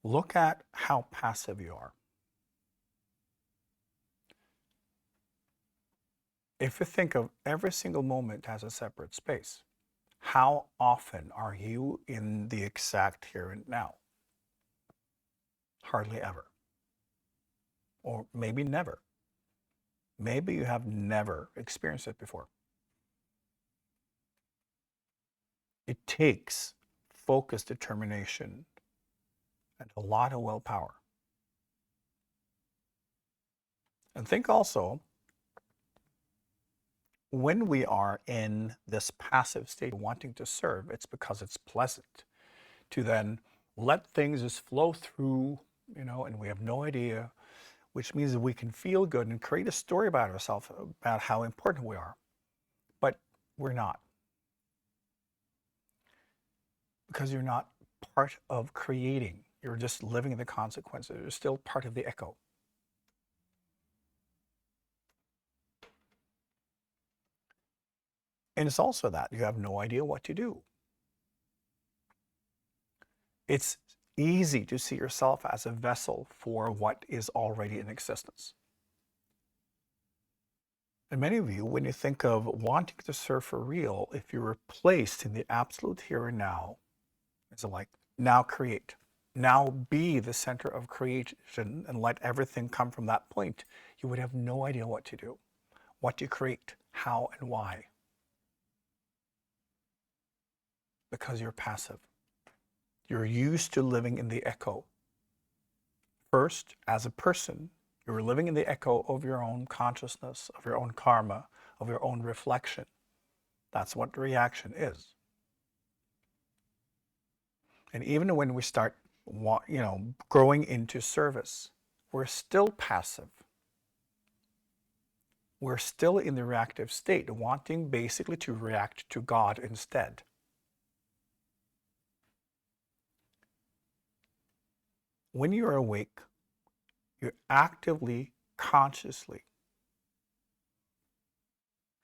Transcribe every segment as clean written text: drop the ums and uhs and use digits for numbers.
Look at how passive you are. If you think of every single moment as a separate space, how often are you in the exact here and now? Hardly ever. Or maybe never. Maybe you have never experienced it before. It takes focused determination and a lot of willpower. And think also, when we are in this passive state wanting to serve, it's because it's pleasant to then let things just flow through, and we have no idea, which means that we can feel good and create a story about ourselves, about how important we are. But we're not. Because you're not part of creating. You're just living in the consequences. You're still part of the echo. And it's also that you have no idea what to do. It's easy to see yourself as a vessel for what is already in existence. And many of you, when you think of wanting to serve for real, if you're placed in the absolute here and now, it's like, now create. Now be the center of creation and let everything come from that point. You would have no idea what to do, what to create, how and why. Because you're passive. You're used to living in the echo. First, as a person, you're living in the echo of your own consciousness, of your own karma, of your own reflection. That's what reaction is. And even when we start, growing into service, we're still passive. We're still in the reactive state, wanting basically to react to God instead. When you're awake, you actively, consciously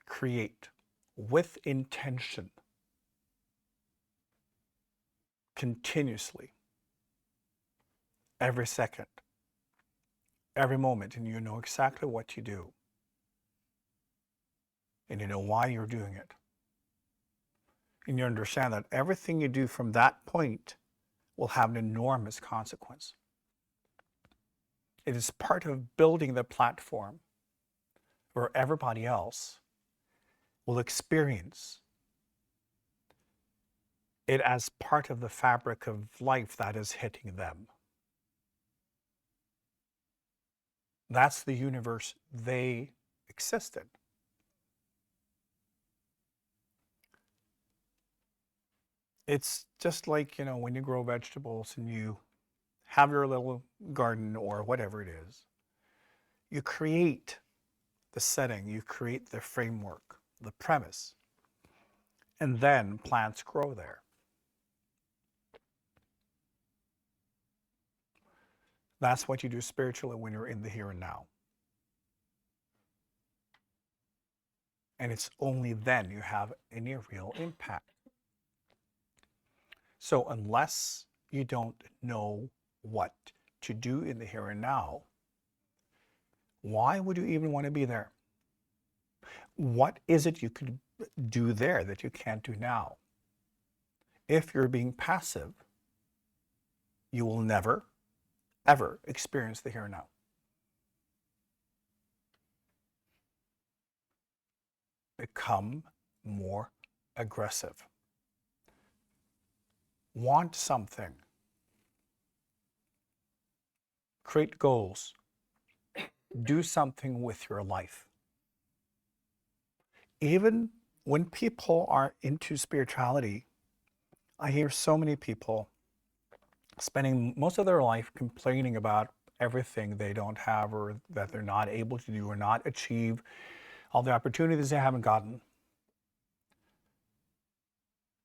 create with intention, continuously, every second, every moment, and you know exactly what you do. And you know why you're doing it. And you understand that everything you do from that point will have an enormous consequence. It is part of building the platform where everybody else will experience it as part of the fabric of life that is hitting them. That's the universe they exist in. It's just like, when you grow vegetables and you have your little garden or whatever it is, you create the setting, you create the framework, the premise, and then plants grow there. That's what you do spiritually when you're in the here and now. And it's only then you have any real impact. So unless you don't know what to do in the here and now, why would you even want to be there? What is it you could do there that you can't do now? If you're being passive, you will never, ever experience the here and now. Become more aggressive. Want something. Create goals. Do something with your life. Even when people are into spirituality, I hear so many people spending most of their life complaining about everything they don't have or that they're not able to do or not achieve, all the opportunities they haven't gotten.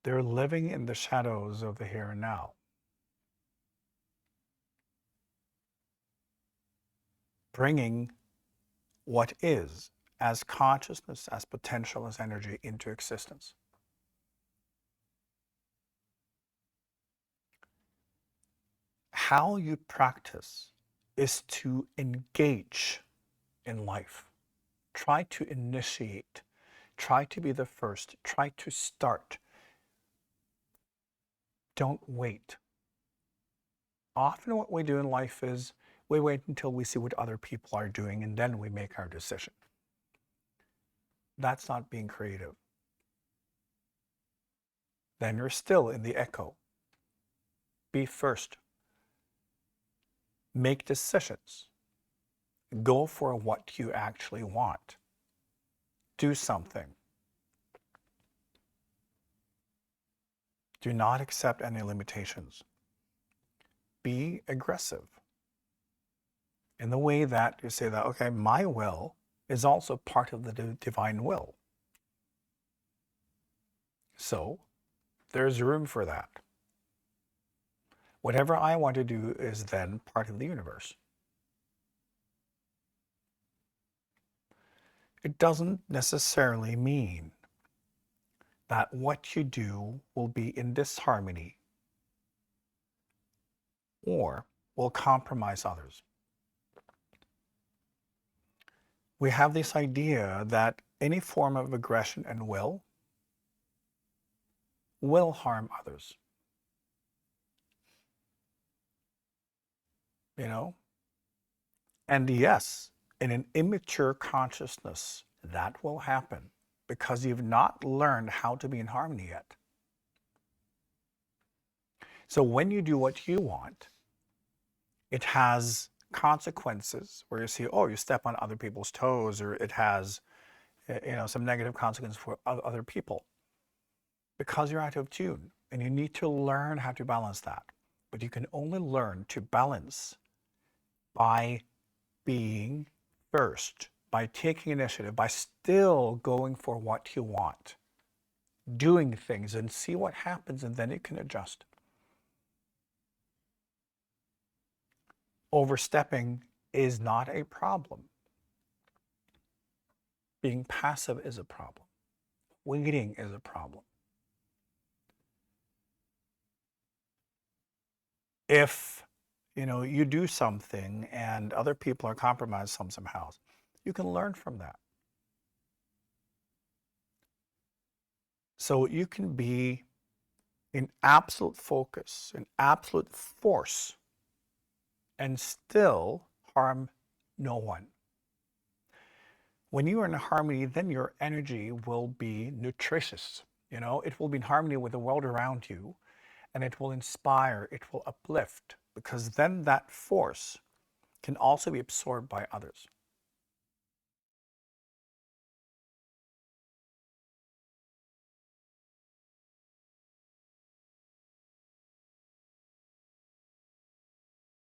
They're living in the shadows of the here and now. Bringing what is as consciousness, as potential, as energy into existence. how you practice is to engage in life. Try to initiate. Try to be the first. Try to start. Don't wait. Often what we do in life is we wait until we see what other people are doing and then we make our decision. That's not being creative. Then you're still in the echo. Be first. Make decisions. Go for what you actually want. Do something. Do not accept any limitations. Be aggressive in the way that you say that, okay, my will is also part of the divine will. So there's room for that. Whatever I want to do is then part of the universe. It doesn't necessarily mean that what you do will be in disharmony or will compromise others. We have this idea that any form of aggression and will harm others. You know? And yes, in an immature consciousness, that will happen because you've not learned how to be in harmony yet. So when you do what you want, it has consequences where you see, oh, you step on other people's toes, or it has, some negative consequences for other people because you're out of tune, and you need to learn how to balance that. But you can only learn to balance by being first, by taking initiative, by still going for what you want, doing things and see what happens, and then you can adjust. Overstepping is not a problem. Being passive is a problem. Waiting is a problem. If you do something and other people are compromised somehow, you can learn from that. So you can be in absolute focus, in absolute force, and still harm no one. When you are in harmony, then your energy will be nutritious. It will be in harmony with the world around you, and it will inspire, it will uplift, because then that force can also be absorbed by others.